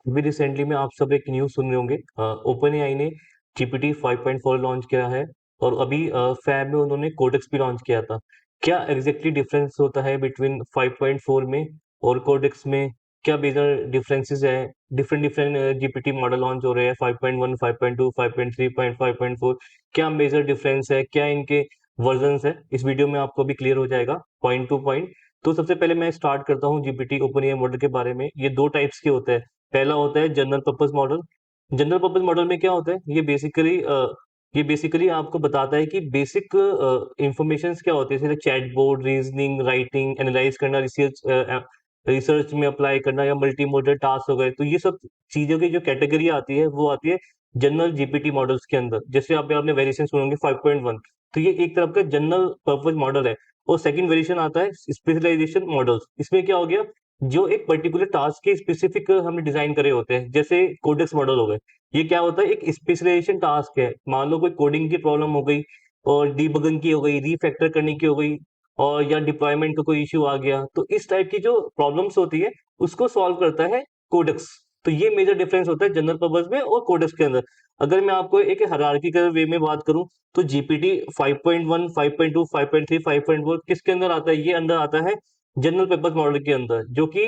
अभी रिसेंटली में आप सब एक न्यूज़ सुन रहे होंगे। ओपन एआई ने जीपीटी 5.4 लॉन्च किया है और अभी फैब में उन्होंने कोडेक्स भी लॉन्च किया था। क्या एग्जैक्टली डिफरेंस होता है बिटवीन 5.4 में और कोडेक्स में? क्या मेजर डिफरेंसेस है? Different different GPT model launch हो रहे हैं, 5.1, 5.2, 5.3, 5.4। क्या मेजर डिफरेंस है? क्या इनके वर्जन्स है? इस वीडियो में आपको भी क्लियर हो जाएगा पॉइंट टू पॉइंट। तो सबसे पहले मैं स्टार्ट करता हूँ जीपीटी ओपन एआई मॉडल के बारे में। ये दो टाइप्स के होते हैं। पहला होता है general purpose model. General purpose model में क्या होता है? ये बेसिकली आपको बताता है कि बेसिक इंफॉर्मेशन क्या होती है, जैसे chat board, reasoning, writing, analyse करना, रिसर्च में अप्लाई करना या मल्टी मोडल टास्क हो गए। तो ये सब चीजों की जो कैटेगरी आती है वो आती है जनरल जीपीटी मॉडल्स के अंदर। जैसे आपने वेरिएशन सुनोगे 5.1, तो ये एक तरफ का जनरल पर्पस मॉडल है। और सेकंड वेरिएशन आता है स्पेशलाइजेशन मॉडल्स। इसमें क्या हो गया, जो एक पर्टिकुलर टास्क के स्पेसिफिक हमने डिजाइन करे होते हैं, जैसे कोडेक्स मॉडल हो गए। ये क्या होता है, एक स्पेशलाइजेशन टास्क है। मान लो कोई कोडिंग की प्रॉब्लम हो गई और डीबगिंग की हो गई, रीफैक्टर करने की हो गई, और या डिप्लॉयमेंट का कोई इश्यू आ गया, तो इस टाइप की जो प्रॉब्लम्स होती है उसको सॉल्व करता है कोडेक्स। तो ये मेजर डिफरेंस होता है जनरल पर्पस में और कोडेक्स के अंदर। अगर मैं आपको एक हायरार्किकल वे में बात करूं, तो जीपीटी 5.1, 5.2, 5.3, 5.4 किसके अंदर आता है? ये अंदर आता है जनरल पर्पस मॉडल के अंदर, जो कि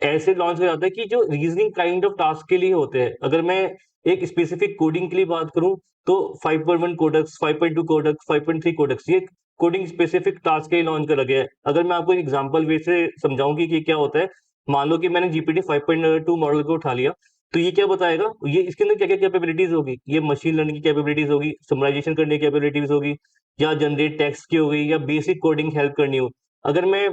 ऐसे लॉन्च हो जाता है कि जो रीजनिंग काइंड ऑफ टास्क के लिए होते हैं। अगर मैं एक स्पेसिफिक कोडिंग के लिए बात करूं, तो 5.1 कोडेक्स, 5.2 कोडेक्स, 5.3 कोडेक्स, ये कोडिंग स्पेसिफिक टास्क के लिए लॉन्च करा गया है। अगर मैं आपको एग्जांपल वे से समझाऊं कि क्या होता है, मान लो कि मैंने जीपीटी 5.2 मॉडल को उठा लिया, तो ये क्या बताएगा, ये इसके अंदर क्या क्या कैपेबिलिटीज होगी? ये मशीन लर्निंग की कैपेबिलिटीज होगी, समराइजेशन करने की कैपेबिलिटीज होगी, या जनरेट टेक्स्ट की होगी, या बेसिक कोडिंग हेल्प करनी हो। अगर मैं